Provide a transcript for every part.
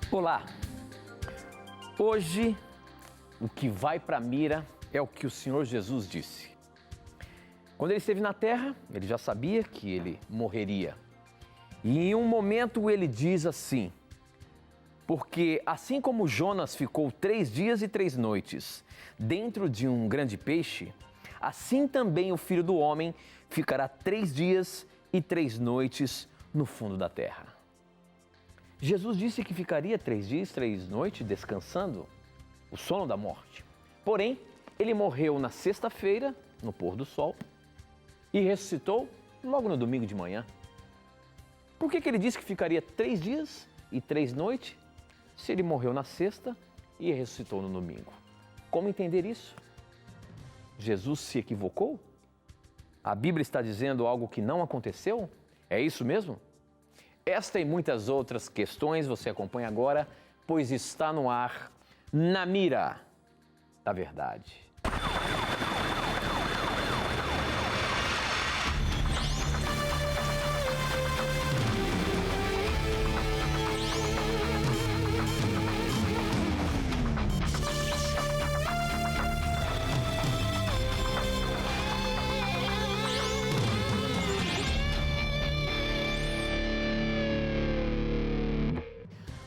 Olá! Hoje, o que vai para a mira é o que o Senhor Jesus disse. Quando ele esteve na terra, ele já sabia que ele morreria. E em um momento ele diz assim, porque assim como Jonas ficou 3 dias e 3 noites dentro de um grande peixe, assim também o Filho do Homem ficará 3 dias e 3 noites no fundo da terra. Jesus disse que ficaria 3 dias e 3 noites descansando o sono da morte. Porém, ele morreu na sexta-feira, no pôr do sol, e ressuscitou logo no domingo de manhã. Por que ele disse que ficaria 3 dias e 3 noites se ele morreu na sexta e ressuscitou no domingo? Como entender isso? Jesus se equivocou? A Bíblia está dizendo algo que não aconteceu? É isso mesmo? Esta e muitas outras questões você acompanha agora, pois está no ar, Na Mira da Verdade.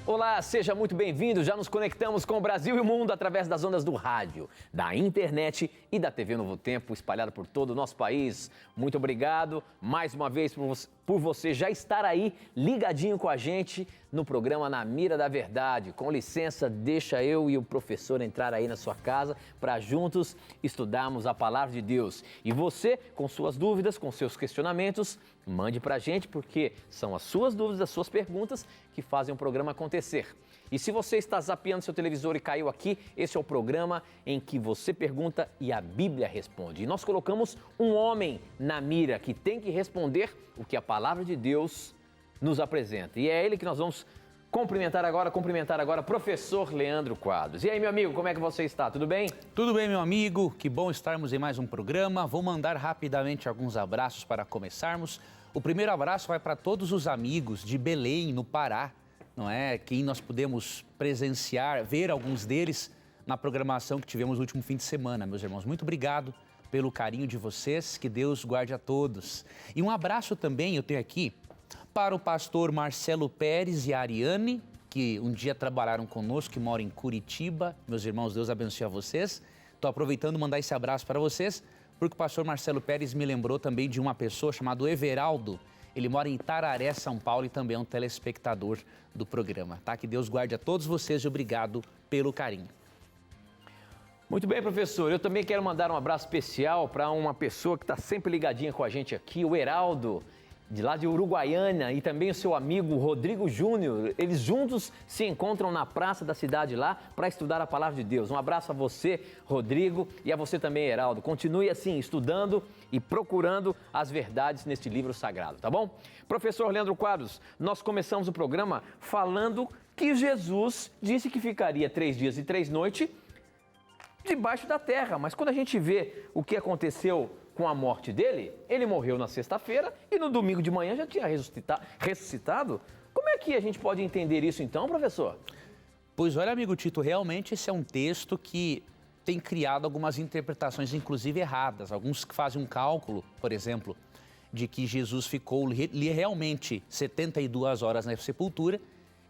Olá, seja muito bem-vindo. Já nos conectamos com o Brasil e o mundo através das ondas do rádio, da internet e da TV Novo Tempo, espalhada por todo o nosso país. Muito obrigado mais uma vez por você já estar aí ligadinho com a gente no programa Na Mira da Verdade. Com licença, deixa eu e o professor entrar aí na sua casa para juntos estudarmos a Palavra de Deus. E você, com suas dúvidas, com seus questionamentos, mande para a gente, porque são as suas dúvidas, as suas perguntas que fazem o programa acontecer. E se você está zapeando seu televisor e caiu aqui, esse é o programa em que você pergunta e a Bíblia responde. E nós colocamos um homem na mira que tem que responder o que a Palavra de Deus nos apresenta. E é ele que nós vamos cumprimentar agora, professor Leandro Quadros. E aí, meu amigo, como é que você está? Tudo bem? Tudo bem, meu amigo. Que bom estarmos em mais um programa. Vou mandar rapidamente alguns abraços para começarmos. O primeiro abraço vai para todos os amigos de Belém, no Pará, não é? Quem nós pudemos presenciar, ver alguns deles na programação que tivemos no último fim de semana, meus irmãos. Muito obrigado pelo carinho de vocês, que Deus guarde a todos. E um abraço também eu tenho aqui para o pastor Marcelo Pérez e a Ariane, que um dia trabalharam conosco, que moram em Curitiba. Meus irmãos, Deus abençoe a vocês. Estou aproveitando mandar esse abraço para vocês, porque o pastor Marcelo Pérez me lembrou também de uma pessoa chamada Everaldo. Ele mora em Itararé, São Paulo, e também é um telespectador do programa, tá? Que Deus guarde a todos vocês e obrigado pelo carinho. Muito bem, professor. Eu também quero mandar um abraço especial para uma pessoa que está sempre ligadinha com a gente aqui, o Heraldo, de lá de Uruguaiana, e também o seu amigo Rodrigo Júnior. Eles juntos se encontram na praça da cidade lá para estudar a Palavra de Deus. Um abraço a você, Rodrigo, e a você também, Heraldo. Continue assim, estudando e procurando as verdades neste livro sagrado, tá bom? Professor Leandro Quadros, nós começamos o programa falando que Jesus disse que ficaria 3 dias e 3 noites debaixo da terra, mas quando a gente vê o que aconteceu com a morte dele, ele morreu na sexta-feira e no domingo de manhã já tinha ressuscitado. Como é que a gente pode entender isso então, professor? Pois olha, amigo Tito, realmente esse é um texto que tem criado algumas interpretações, inclusive erradas. Alguns que fazem um cálculo, por exemplo, de que Jesus ficou realmente 72 horas na sepultura.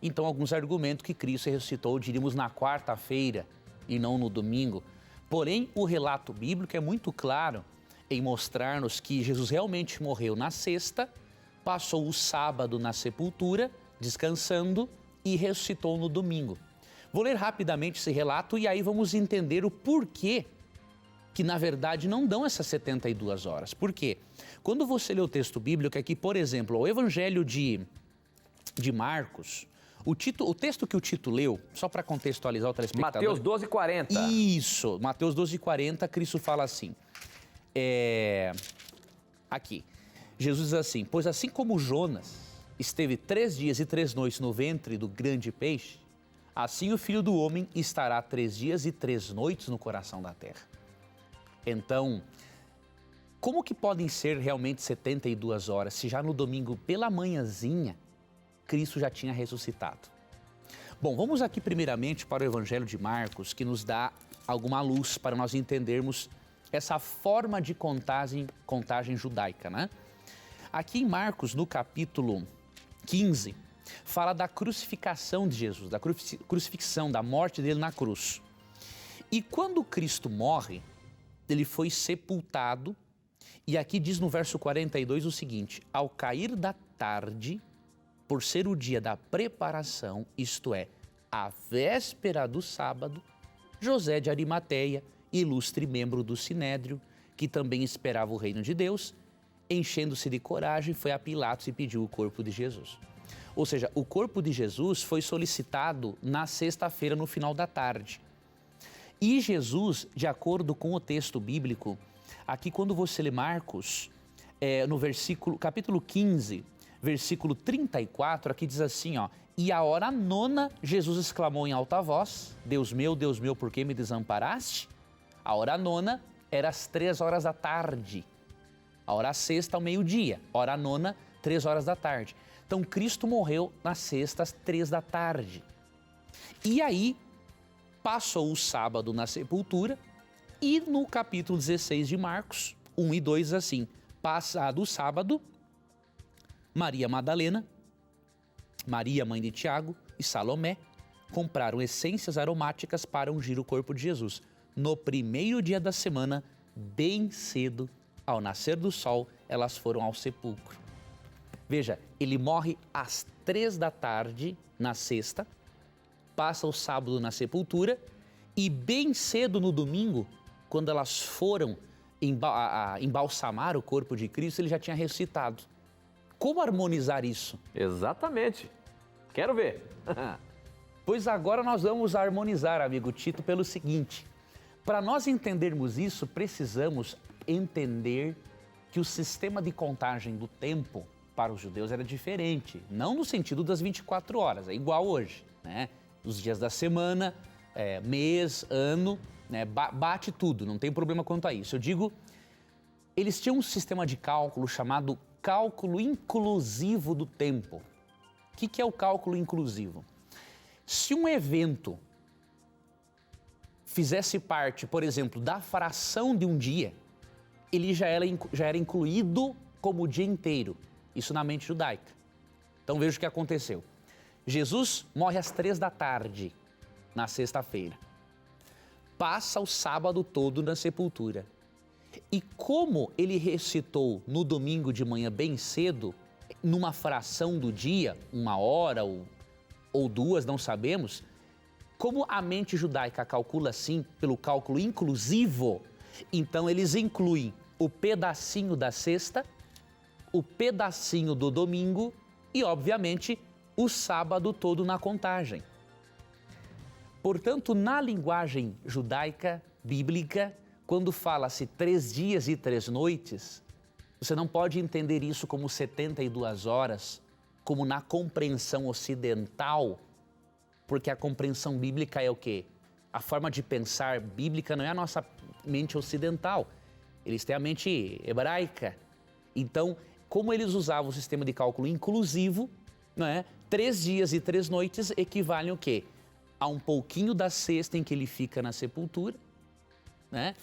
Então, alguns argumentos que Cristo ressuscitou, diríamos, na quarta-feira e não no domingo. Porém, o relato bíblico é muito claro em mostrar-nos que Jesus realmente morreu na sexta, passou o sábado na sepultura, descansando, e ressuscitou no domingo. Vou ler rapidamente esse relato e aí vamos entender o porquê que, na verdade, não dão essas 72 horas. Por quê? Quando você lê o texto bíblico aqui, por exemplo, o Evangelho de Marcos, o texto que o Tito leu, só para contextualizar o telespectador... Mateus 12:40. Isso, Mateus 12:40, Cristo fala assim, aqui, Jesus diz assim, pois assim como Jonas esteve 3 dias e 3 noites no ventre do grande peixe, assim o Filho do Homem estará 3 dias e 3 noites no coração da terra. Então, como que podem ser realmente 72 horas, se já no domingo pela manhãzinha, Cristo já tinha ressuscitado? Bom, vamos aqui primeiramente para o Evangelho de Marcos, que nos dá alguma luz para nós entendermos essa forma de contagem judaica, né? Aqui em Marcos, no capítulo 15, fala da crucificação de Jesus, da crucifixão, da morte dele na cruz. E quando Cristo morre, ele foi sepultado, e aqui diz no verso 42 o seguinte: ao cair da tarde, por ser o dia da preparação, isto é, a véspera do sábado, José de Arimateia, ilustre membro do Sinédrio, que também esperava o reino de Deus, enchendo-se de coragem, foi a Pilatos e pediu o corpo de Jesus. Ou seja, o corpo de Jesus foi solicitado na sexta-feira, no final da tarde. E Jesus, de acordo com o texto bíblico, aqui quando você lê Marcos, no capítulo 15, versículo 34, aqui diz assim, ó: e à hora nona, Jesus exclamou em alta voz: Deus meu, por que me desamparaste? A hora nona era às 3 horas da tarde. A hora sexta, ao meio-dia. A hora nona, 3 horas da tarde. Então, Cristo morreu na sexta, às 3 da tarde. E aí, passou o sábado na sepultura, e no capítulo 16 de Marcos, 1 e 2, assim: passado o sábado, Maria Madalena, Maria, mãe de Tiago, e Salomé compraram essências aromáticas para ungir o corpo de Jesus. No primeiro dia da semana, bem cedo, ao nascer do sol, elas foram ao sepulcro. Veja, ele morre às 3 da tarde, na sexta, passa o sábado na sepultura, e bem cedo no domingo, quando elas foram embalsamar o corpo de Cristo, ele já tinha ressuscitado. Como harmonizar isso? Exatamente. Quero ver. Pois agora nós vamos harmonizar, amigo Tito, pelo seguinte: para nós entendermos isso, precisamos entender que o sistema de contagem do tempo para os judeus era diferente, não no sentido das 24 horas, é igual hoje, né? Os dias da semana, mês, ano, né? Bate tudo, não tem problema quanto a isso. Eu digo, eles tinham um sistema de cálculo chamado cálculo inclusivo do tempo. O que é o cálculo inclusivo? Se um evento fizesse parte, por exemplo, da fração de um dia, ele já era incluído como o dia inteiro. Isso na mente judaica. Então veja o que aconteceu. Jesus morre às 3 da tarde, na sexta-feira. Passa o sábado todo na sepultura. E como ele ressuscitou no domingo de manhã bem cedo, numa fração do dia, 1 hora ou 2, não sabemos, como a mente judaica calcula assim, pelo cálculo inclusivo, então eles incluem o pedacinho da sexta, o pedacinho do domingo e, obviamente, o sábado todo na contagem. Portanto, na linguagem judaica, bíblica, quando fala-se 3 dias e 3 noites, você não pode entender isso como 72 horas, como na compreensão ocidental, porque a compreensão bíblica é o quê? A forma de pensar bíblica não é a nossa mente ocidental, eles têm a mente hebraica. Então, como eles usavam o sistema de cálculo inclusivo, não é? 3 dias e 3 noites equivalem o quê? A um pouquinho da sexta em que ele fica na sepultura, né?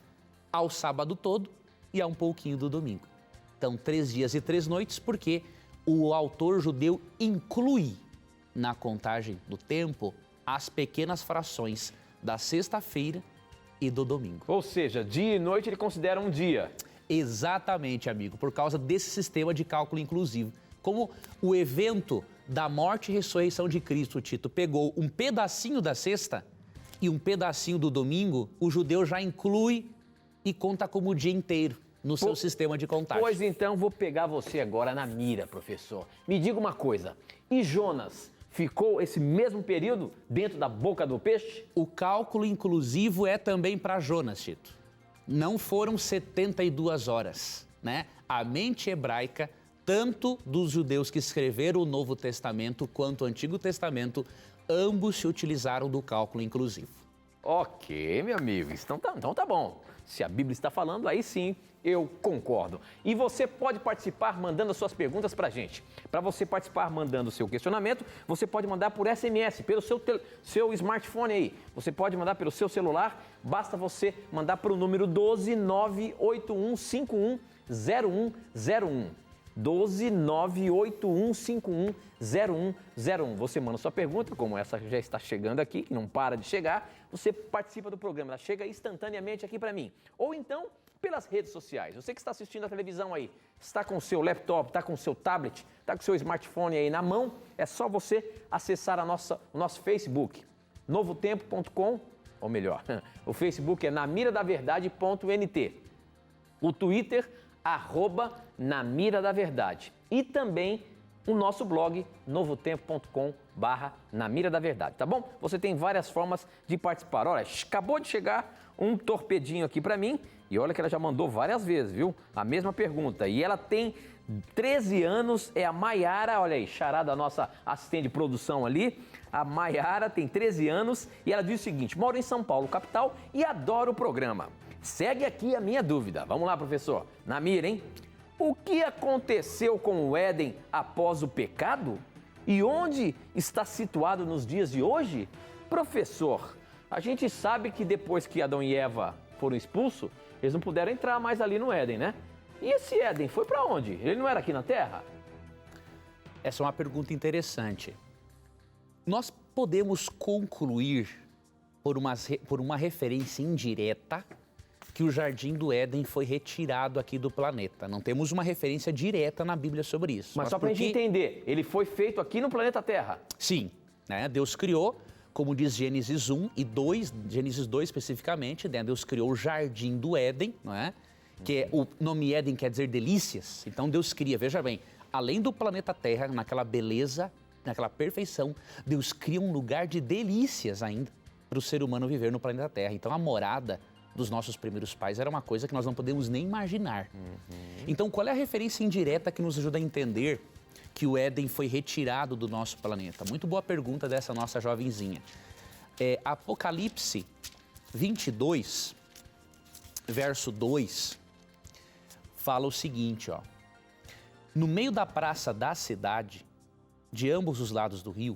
Ao sábado todo e a um pouquinho do domingo. Então, 3 dias e 3 noites, porque o autor judeu inclui na contagem do tempo as pequenas frações da sexta-feira e do domingo. Ou seja, dia e noite ele considera um dia. Exatamente, amigo, por causa desse sistema de cálculo inclusivo. Como o evento da morte e ressurreição de Cristo, Tito, pegou um pedacinho da sexta e um pedacinho do domingo, o judeu já inclui e conta como o dia inteiro no seu sistema de contagem. Pois então, vou pegar você agora na mira, professor. Me diga uma coisa, e Jonas ficou esse mesmo período dentro da boca do peixe? O cálculo inclusivo é também para Jonas, Tito. Não foram 72 horas, né? A mente hebraica, tanto dos judeus que escreveram o Novo Testamento quanto o Antigo Testamento, ambos se utilizaram do cálculo inclusivo. Ok, meu amigo, então tá bom. Se a Bíblia está falando, aí sim eu concordo. E você pode participar mandando as suas perguntas para a gente. Para você participar mandando o seu questionamento, você pode mandar por SMS, pelo seu smartphone aí. Você pode mandar pelo seu celular, basta você mandar para o número 12981510101. 12981510101. Você manda sua pergunta, como essa já está chegando aqui, que não para de chegar, você participa do programa, ela chega instantaneamente aqui para mim. Ou então, pelas redes sociais. Você que está assistindo a televisão aí, está com o seu laptop, está com o seu tablet, está com o seu smartphone aí na mão, é só você acessar o nosso Facebook, novotempo.com, ou melhor, o Facebook é namiradaverdade.nt, o Twitter, @namiradaverdade, e também o nosso blog, novotempo.com/namiradaverdade, tá bom? Você tem várias formas de participar. Olha, acabou de chegar um torpedinho aqui para mim, e olha que ela já mandou várias vezes, viu? A mesma pergunta. E ela tem 13 anos, é a Maiara, olha aí, charada, a nossa assistente de produção ali. A Maiara tem 13 anos e ela diz o seguinte: moro em São Paulo, capital, e adoro o programa. Segue aqui a minha dúvida. Vamos lá, professor. Na mira, hein? O que aconteceu com o Éden após o pecado? E onde está situado nos dias de hoje? Professor, a gente sabe que depois que Adão e Eva foram expulsos, eles não puderam entrar mais ali no Éden, né? E esse Éden foi para onde? Ele não era aqui na Terra? Essa é uma pergunta interessante. Nós podemos concluir, por uma referência indireta, que o Jardim do Éden foi retirado aqui do planeta. Não temos uma referência direta na Bíblia sobre isso. Mas só para a gente entender, ele foi feito aqui no planeta Terra? Sim, né? Deus criou, como diz Gênesis 1 e 2, Gênesis 2 especificamente, né? Deus criou o Jardim do Éden, não é? Que o nome Éden quer dizer delícias. Então Deus cria, veja bem, além do planeta Terra, naquela beleza, naquela perfeição, Deus cria um lugar de delícias ainda para o ser humano viver no planeta Terra. Então a morada dos nossos primeiros pais era uma coisa que nós não podemos nem imaginar. Então qual é a referência indireta que nos ajuda a entender que o Éden foi retirado do nosso planeta? Muito boa pergunta dessa nossa jovenzinha. Apocalipse 22, verso 2, fala o seguinte, ó. No meio da praça da cidade, de ambos os lados do rio,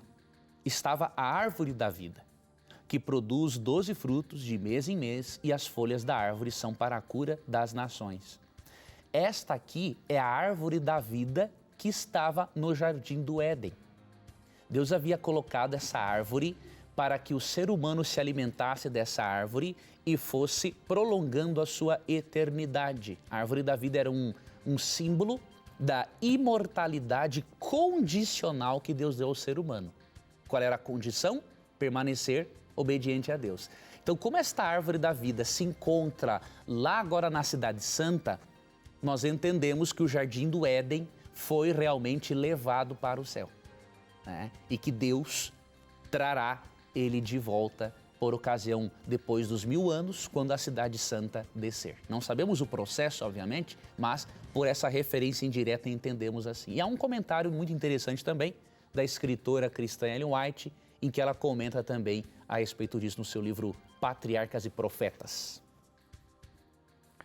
estava a árvore da vida, que produz 12 frutos de mês em mês, e as folhas da árvore são para a cura das nações. Esta aqui é a árvore da vida que estava no Jardim do Éden. Deus havia colocado essa árvore para que o ser humano se alimentasse dessa árvore e fosse prolongando a sua eternidade. A árvore da vida era um símbolo da imortalidade condicional que Deus deu ao ser humano. Qual era a condição? Permanecer obediente a Deus. Então, como esta árvore da vida se encontra lá agora na Cidade Santa, nós entendemos que o Jardim do Éden foi realmente levado para o céu, né? E que Deus trará ele de volta por ocasião depois dos 1000 anos, quando a Cidade Santa descer. Não sabemos o processo, obviamente, mas por essa referência indireta entendemos assim. E há um comentário muito interessante também da escritora cristã Ellen White, em que ela comenta também a respeito disso no seu livro Patriarcas e Profetas.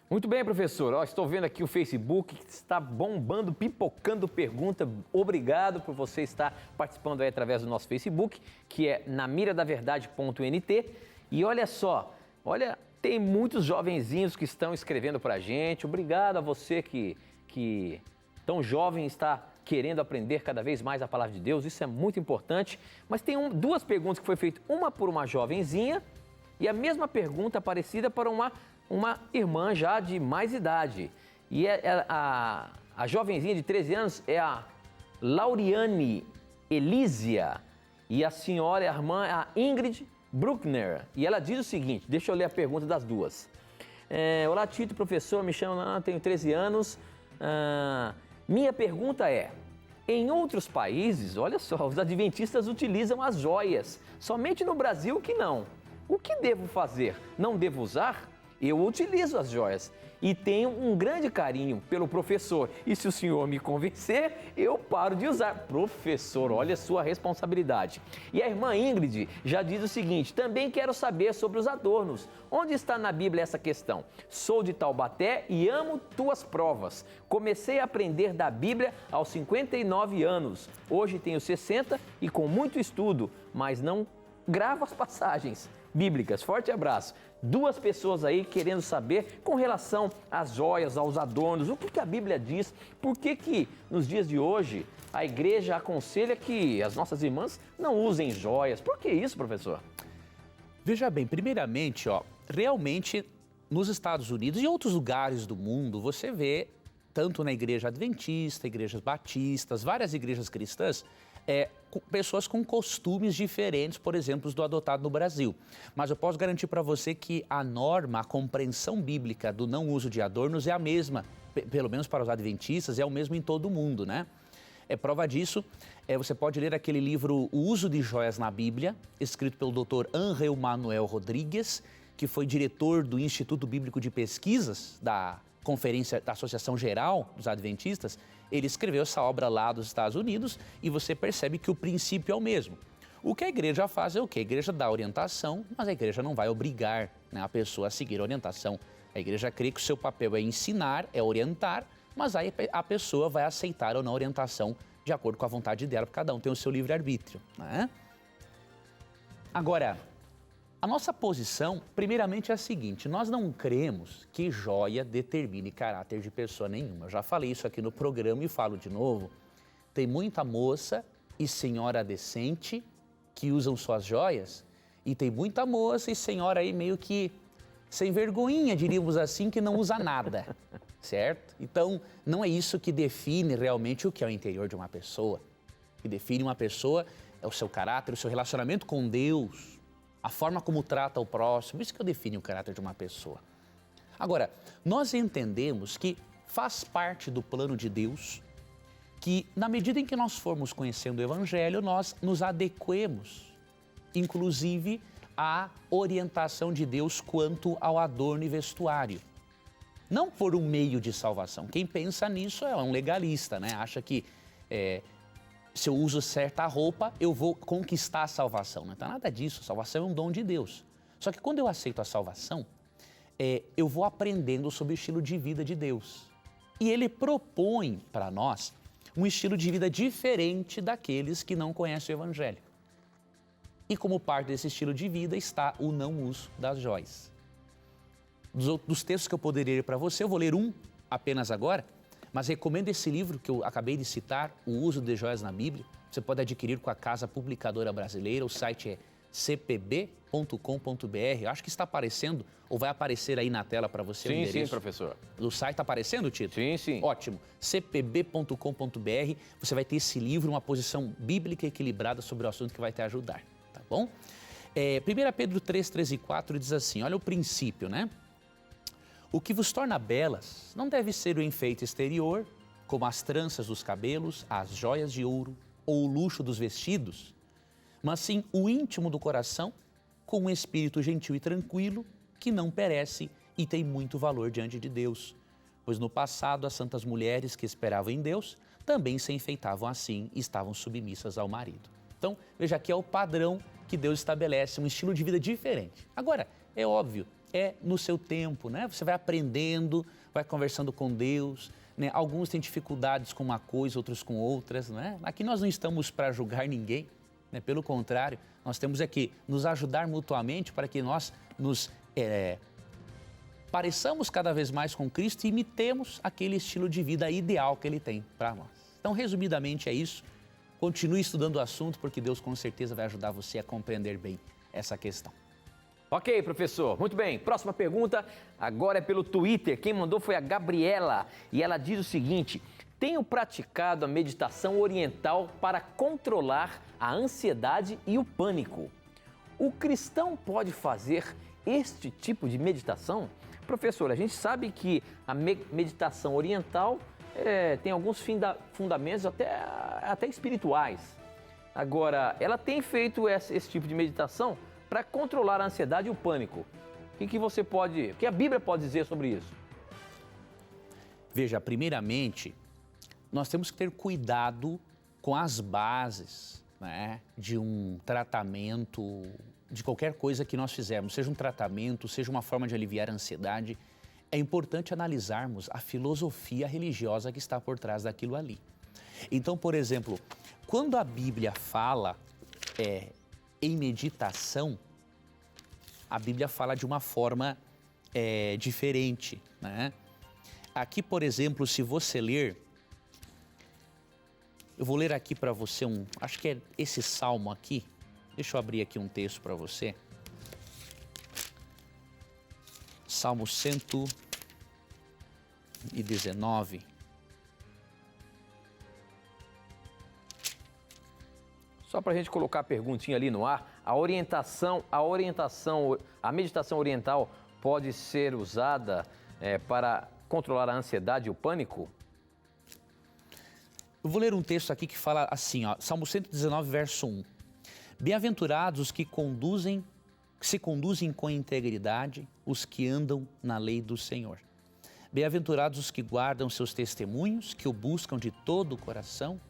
Muito bem, professor. Estou vendo aqui o Facebook que está bombando, pipocando pergunta. Obrigado por você estar participando aí através do nosso Facebook, que é namiradaverdade.nt. E olha só, tem muitos jovenzinhos que estão escrevendo para a gente. Obrigado a você que tão jovem está querendo aprender cada vez mais a palavra de Deus. Isso é muito importante. Mas tem duas perguntas que foi feitas, uma por uma jovenzinha e a mesma pergunta parecida para uma irmã já de mais idade. E a jovenzinha de 13 anos é a Lauriane Elísia. E a senhora, a irmã, é a Ingrid Bruckner. E ela diz o seguinte, deixa eu ler a pergunta das duas. Olá, Tito, professor, me chamo Ana, tenho 13 anos. Minha pergunta é, em outros países, olha só, os adventistas utilizam as joias. Somente no Brasil que não. O que devo fazer? Não devo usar? Eu utilizo as joias e tenho um grande carinho pelo professor. E se o senhor me convencer, eu paro de usar. Professor, olha a sua responsabilidade. E a irmã Ingrid já diz o seguinte: também quero saber sobre os adornos. Onde está na Bíblia essa questão? Sou de Taubaté e amo tuas provas. Comecei a aprender da Bíblia aos 59 anos. Hoje tenho 60 e com muito estudo, mas não gravo as passagens bíblicas. Forte abraço. Duas pessoas aí querendo saber com relação às joias, aos adornos, o que a Bíblia diz, por que nos dias de hoje a igreja aconselha que as nossas irmãs não usem joias. Por que isso, professor? Veja bem, primeiramente, realmente nos Estados Unidos e outros lugares do mundo, você vê, tanto na igreja adventista, igrejas batistas, várias igrejas cristãs, pessoas com costumes diferentes, por exemplo, do adotado no Brasil. Mas eu posso garantir para você que a norma, a compreensão bíblica do não uso de adornos é a mesma, pelo menos para os adventistas, é o mesmo em todo o mundo, né? Prova disso, você pode ler aquele livro O Uso de Joias na Bíblia, escrito pelo Dr. Ángel Manuel Rodrigues, que foi diretor do Instituto Bíblico de Pesquisas da Conferência da Associação Geral dos Adventistas. Ele escreveu essa obra lá dos Estados Unidos e você percebe que o princípio é o mesmo. O que a igreja faz é o quê? A igreja dá orientação, mas a igreja não vai obrigar, né, a pessoa a seguir a orientação. A igreja crê que o seu papel é ensinar, é orientar, mas aí a pessoa vai aceitar ou não a orientação de acordo com a vontade dela, porque cada um tem o seu livre-arbítrio, né? Agora, a nossa posição, primeiramente, é a seguinte: nós não cremos que joia determine caráter de pessoa nenhuma. Eu já falei isso aqui no programa e falo de novo. Tem muita moça e senhora decente que usam suas joias e tem muita moça e senhora aí meio que sem vergonhinha, diríamos assim, que não usa nada, certo? Então, não é isso que define realmente o que é o interior de uma pessoa. O que define uma pessoa é o seu caráter, o seu relacionamento com Deus, a forma como trata o próximo. Isso que define o caráter de uma pessoa. Agora, nós entendemos que faz parte do plano de Deus que, na medida em que nós formos conhecendo o Evangelho, nós nos adequemos, inclusive, à orientação de Deus quanto ao adorno e vestuário. Não por um meio de salvação. Quem pensa nisso é um legalista, né? Acha que se eu uso certa roupa, eu vou conquistar a salvação. Não está nada disso. A salvação é um dom de Deus. Só que quando eu aceito a salvação, eu vou aprendendo sobre o estilo de vida de Deus. E Ele propõe para nós um estilo de vida diferente daqueles que não conhecem o Evangelho. E como parte desse estilo de vida está o não uso das joias. Dos textos que eu poderia ler para você, eu vou ler um apenas agora, mas recomendo esse livro que eu acabei de citar, O Uso de Joias na Bíblia. Você pode adquirir com a Casa Publicadora Brasileira, o site é cpb.com.br. Acho que está aparecendo, ou vai aparecer aí na tela para você o endereço. Sim, professor. O site está aparecendo, Tito? Sim, sim. Ótimo. cpb.com.br. Você vai ter esse livro, uma posição bíblica equilibrada sobre o assunto que vai te ajudar, tá bom? 1 Pedro 3, 3 e 4 diz assim, olha o princípio, né? O que vos torna belas não deve ser o enfeite exterior, como as tranças dos cabelos, as joias de ouro ou o luxo dos vestidos, mas sim o íntimo do coração, com um espírito gentil e tranquilo, que não perece e tem muito valor diante de Deus. Pois no passado as santas mulheres que esperavam em Deus também se enfeitavam assim e estavam submissas ao marido. Então, veja que é o padrão que Deus estabelece, um estilo de vida diferente. Agora, é óbvio, no seu tempo, né? Você vai aprendendo, vai conversando com Deus, né? Alguns têm dificuldades com uma coisa, outros com outras, né? Aqui nós não estamos para julgar ninguém, né? Pelo contrário, nós temos que nos ajudar mutuamente para que nós nos pareçamos cada vez mais com Cristo e imitemos aquele estilo de vida ideal que Ele tem para nós. Então, resumidamente é isso. Continue estudando o assunto, porque Deus com certeza vai ajudar você a compreender bem essa questão. Ok, professor. Muito bem. Próxima pergunta, agora é pelo Twitter. Quem mandou foi a Gabriela e ela diz o seguinte: tenho praticado a meditação oriental para controlar a ansiedade e o pânico. O cristão pode fazer este tipo de meditação? Professor, a gente sabe que a meditação oriental tem alguns fundamentos até espirituais. Agora, ela tem feito esse tipo de meditação para controlar a ansiedade e o pânico. O que a Bíblia pode dizer sobre isso? Veja, primeiramente, nós temos que ter cuidado com as bases, né, de um tratamento, de qualquer coisa que nós fizermos, seja um tratamento, seja uma forma de aliviar a ansiedade. É importante analisarmos a filosofia religiosa que está por trás daquilo ali. Então, por exemplo, quando a Bíblia fala em meditação, a Bíblia fala de uma forma diferente, né? Aqui, por exemplo, se você ler, eu vou ler aqui para você acho que é esse salmo aqui. Deixa eu abrir aqui um texto para você. Salmo 119. Só para a gente colocar a perguntinha ali no ar, a meditação oriental pode ser usada para controlar a ansiedade e o pânico? Eu vou ler um texto aqui que fala assim, ó, Salmo 119, verso 1. Bem-aventurados os que se conduzem com integridade, os que andam na lei do Senhor. Bem-aventurados os que guardam seus testemunhos, que o buscam de todo o coração,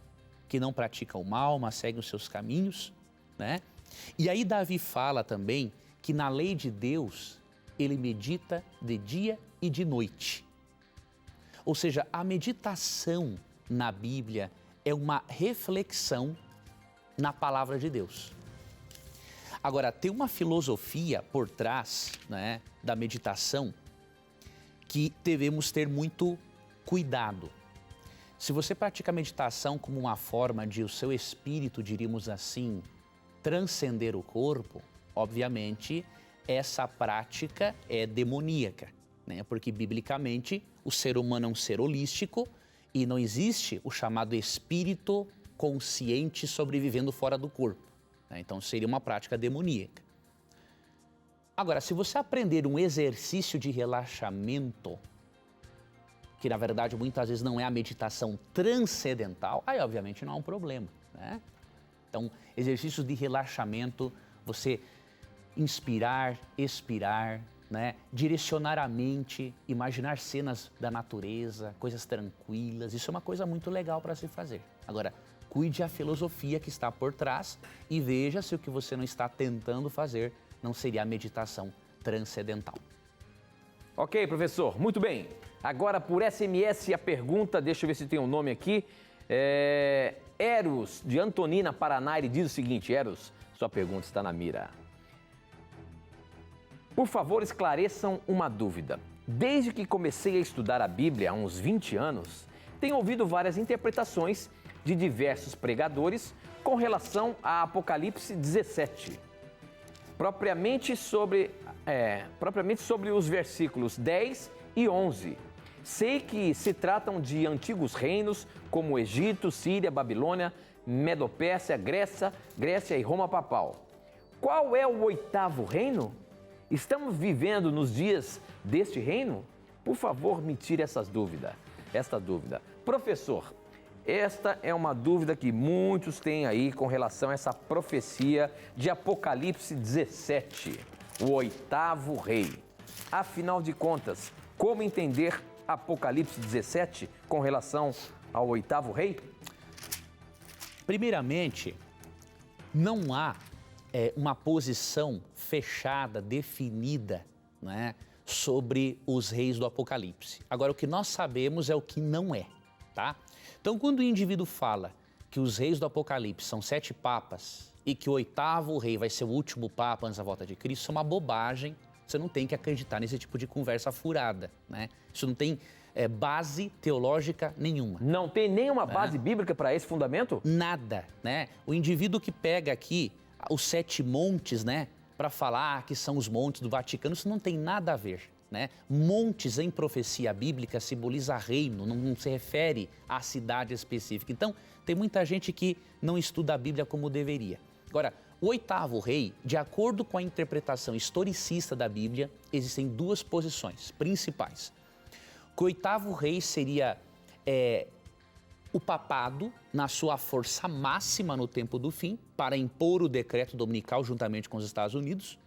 que não praticam o mal, mas seguem os seus caminhos, né? E aí Davi fala também que na lei de Deus ele medita de dia e de noite. Ou seja, a meditação na Bíblia é uma reflexão na palavra de Deus. Agora, tem uma filosofia por trás, né, da meditação que devemos ter muito cuidado. Se você pratica a meditação como uma forma de o seu espírito, diríamos assim, transcender o corpo, obviamente essa prática é demoníaca, né? Porque biblicamente o ser humano é um ser holístico e não existe o chamado espírito consciente sobrevivendo fora do corpo, né? Então seria uma prática demoníaca. Agora, se você aprender um exercício de relaxamento, que na verdade muitas vezes não é a meditação transcendental, aí obviamente não há um problema, né? Então, exercícios de relaxamento, você inspirar, expirar, né? Direcionar a mente, imaginar cenas da natureza, coisas tranquilas, isso é uma coisa muito legal para se fazer. Agora, cuide a filosofia que está por trás e veja se o que você não está tentando fazer não seria a meditação transcendental. Ok, professor, muito bem. Agora, por SMS, a pergunta, deixa eu ver se tem um nome aqui. Eros, de Antonina, Paraná, ele diz o seguinte: Eros, sua pergunta está na mira. Por favor, esclareçam uma dúvida. Desde que comecei a estudar a Bíblia há uns 20 anos, tenho ouvido várias interpretações de diversos pregadores com relação a Apocalipse 17. Propriamente sobre os versículos 10 e 11. Sei que se tratam de antigos reinos como Egito, Síria, Babilônia, Medopérsia, Grécia e Roma Papal. Qual é o oitavo reino? Estamos vivendo nos dias deste reino? Por favor, me tire esta dúvida. Professor, esta é uma dúvida que muitos têm aí com relação a essa profecia de Apocalipse 17, o oitavo rei. Afinal de contas, como entender Apocalipse 17 com relação ao oitavo rei? Primeiramente, não há uma posição fechada, definida, né, sobre os reis do Apocalipse. Agora, o que nós sabemos é o que não é, tá? Então, quando o indivíduo fala que os reis do Apocalipse são 7 papas e que o oitavo rei vai ser o último papa antes da volta de Cristo, isso é uma bobagem. Você não tem que acreditar nesse tipo de conversa furada, né? Isso não tem base teológica nenhuma. Não tem nenhuma base bíblica para esse fundamento? Nada, né? O indivíduo que pega aqui os 7 montes, né, para falar que são os montes do Vaticano, isso não tem nada a ver, né? Montes em profecia bíblica simboliza reino, não se refere à cidade específica. Então, tem muita gente que não estuda a Bíblia como deveria. Agora, o oitavo rei, de acordo com a interpretação historicista da Bíblia, existem 2 posições principais. Que o oitavo rei seria o papado na sua força máxima no tempo do fim, para impor o decreto dominical juntamente com os Estados Unidos,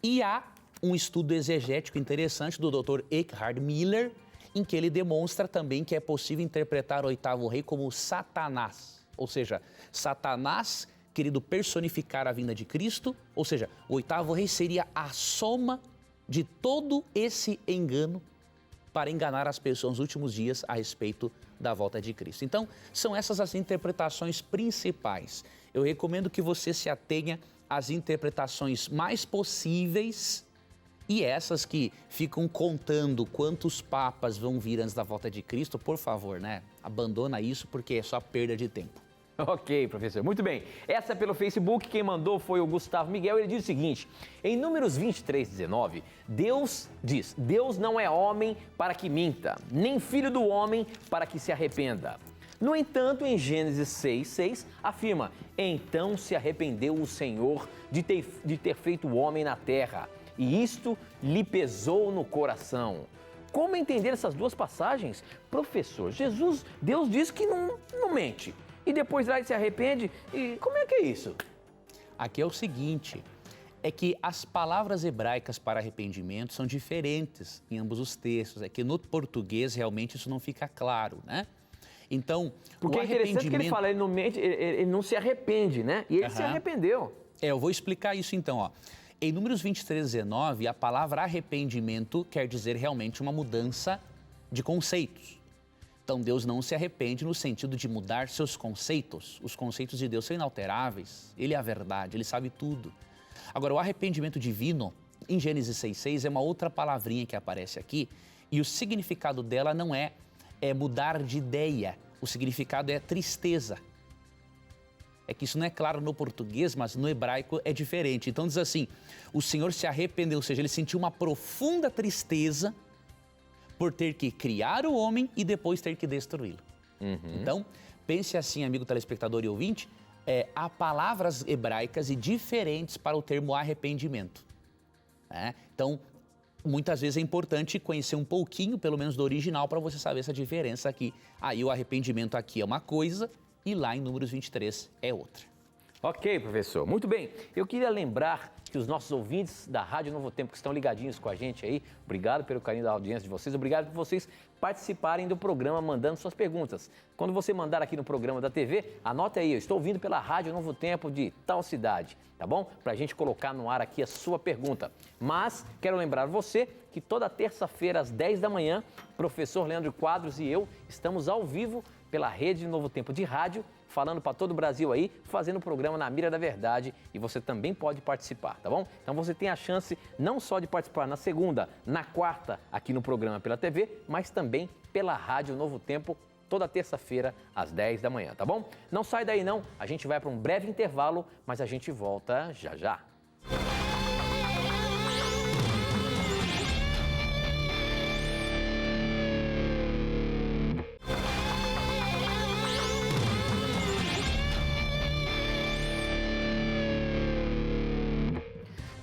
e há um estudo exegético interessante do Dr. Eckhard Miller, em que ele demonstra também que é possível interpretar o oitavo rei como Satanás. Ou seja, Satanás querido personificar a vinda de Cristo, ou seja, o oitavo rei seria a soma de todo esse engano para enganar as pessoas nos últimos dias a respeito da volta de Cristo. Então, são essas as interpretações principais. Eu recomendo que você se atenha às interpretações mais possíveis e essas que ficam contando quantos papas vão vir antes da volta de Cristo, por favor, né? Abandona isso porque é só perda de tempo. Ok, professor. Muito bem. Essa pelo Facebook, quem mandou foi o Gustavo Miguel. Ele diz o seguinte, em Números 23:19, Deus diz, Deus não é homem para que minta, nem filho do homem para que se arrependa. No entanto, em Gênesis 6:6, afirma, então se arrependeu o Senhor de ter feito o homem na terra, e isto lhe pesou no coração. Como entender essas duas passagens? Professor, Deus diz que não mente. E depois lá ele se arrepende. E como é que é isso? Aqui é o seguinte, é que as palavras hebraicas para arrependimento são diferentes em ambos os textos. É que no português realmente isso não fica claro, né? Então, porque é interessante que ele fala, ele não mente, ele não se arrepende, né? E ele se arrependeu. Eu vou explicar isso então, ó. Em Números 23:19, a palavra arrependimento quer dizer realmente uma mudança de conceitos. Então, Deus não se arrepende no sentido de mudar seus conceitos. Os conceitos de Deus são inalteráveis. Ele é a verdade, ele sabe tudo. Agora, o arrependimento divino, em Gênesis 6:6, é uma outra palavrinha que aparece aqui. E o significado dela não é mudar de ideia. O significado é tristeza. É que isso não é claro no português, mas no hebraico é diferente. Então, diz assim, o Senhor se arrependeu, ou seja, ele sentiu uma profunda tristeza por ter que criar o homem e depois ter que destruí-lo. Então, pense assim, amigo telespectador e ouvinte, há palavras hebraicas e diferentes para o termo arrependimento. Então, muitas vezes é importante conhecer um pouquinho, pelo menos do original, para você saber essa diferença aqui. Aí o arrependimento aqui é uma coisa e lá em Números 23 é outra. Ok, professor. Muito bem. Eu queria lembrar que os nossos ouvintes da Rádio Novo Tempo que estão ligadinhos com a gente aí, obrigado pelo carinho da audiência de vocês, obrigado por vocês participarem do programa mandando suas perguntas. Quando você mandar aqui no programa da TV, anote aí, eu estou ouvindo pela Rádio Novo Tempo de tal cidade, tá bom? Para a gente colocar no ar aqui a sua pergunta. Mas quero lembrar você que toda terça-feira às 10 da manhã, professor Leandro Quadros e eu estamos ao vivo pela Rede Novo Tempo de Rádio, falando para todo o Brasil aí, fazendo o programa Na Mira da Verdade, e você também pode participar, tá bom? Então você tem a chance não só de participar na segunda, na quarta, aqui no programa pela TV, mas também pela Rádio Novo Tempo, toda terça-feira às 10 da manhã, tá bom? Não sai daí não, a gente vai para um breve intervalo, mas a gente volta já já.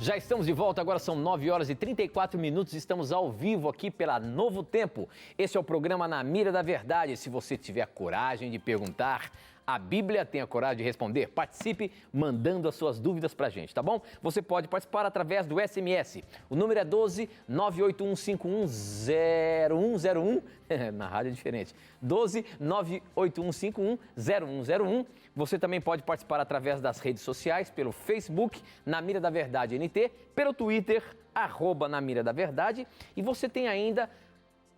Já estamos de volta, agora são 9 horas e 34 minutos, estamos ao vivo aqui pela Novo Tempo. Esse é o programa Na Mira da Verdade. Se você tiver coragem de perguntar, a Bíblia tem a coragem de responder. Participe mandando as suas dúvidas pra gente, tá bom? Você pode participar através do SMS. O número é 12 981510101. Na rádio é diferente. 12 981510101. Você também pode participar através das redes sociais, pelo Facebook, Na Mira da Verdade NT, pelo Twitter, @Na Mira da Verdade. E você tem ainda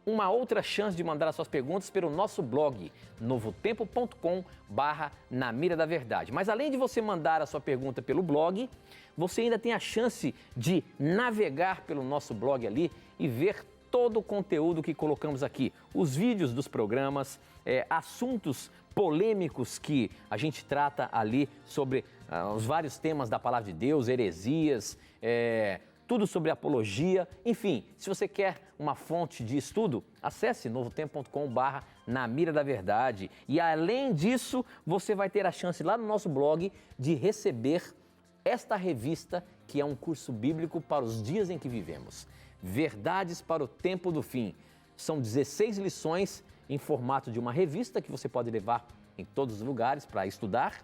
uma outra chance de mandar as suas perguntas pelo nosso blog, novotempo.com/Na Mira da Verdade. Mas além de você mandar a sua pergunta pelo blog, você ainda tem a chance de navegar pelo nosso blog ali e ver todo o conteúdo que colocamos aqui. Os vídeos dos programas, assuntos polêmicos que a gente trata ali sobre os vários temas da Palavra de Deus, heresias, tudo sobre apologia. Enfim, se você quer uma fonte de estudo, acesse novotempo.com/Na Mira da Verdade. E além disso, você vai ter a chance lá no nosso blog de receber esta revista, que é um curso bíblico para os dias em que vivemos. Verdades para o Tempo do Fim. São 16 lições em formato de uma revista que você pode levar em todos os lugares para estudar.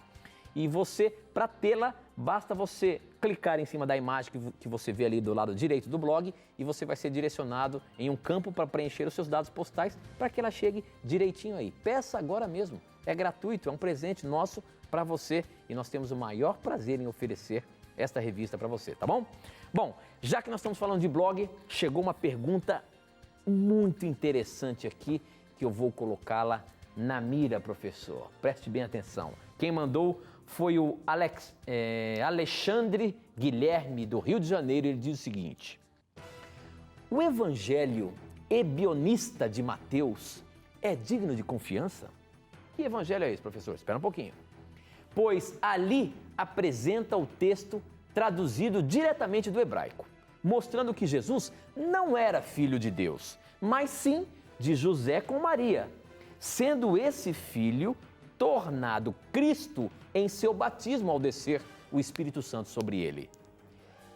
E você, para tê-la, basta você clicar em cima da imagem que você vê ali do lado direito do blog e você vai ser direcionado em um campo para preencher os seus dados postais para que ela chegue direitinho aí. Peça agora mesmo, é gratuito, é um presente nosso para você e nós temos o maior prazer em oferecer esta revista para você, tá bom? Bom, já que nós estamos falando de blog, chegou uma pergunta muito interessante aqui que eu vou colocá-la na mira, professor. Preste bem atenção. Quem mandou foi o Alexandre Guilherme, do Rio de Janeiro. Ele diz o seguinte: o evangelho ebionista de Mateus é digno de confiança? Que evangelho é esse, professor? Espera um pouquinho. Pois ali apresenta o texto traduzido diretamente do hebraico, mostrando que Jesus não era filho de Deus, mas sim de José com Maria, sendo esse filho tornado Cristo em seu batismo ao descer o Espírito Santo sobre ele.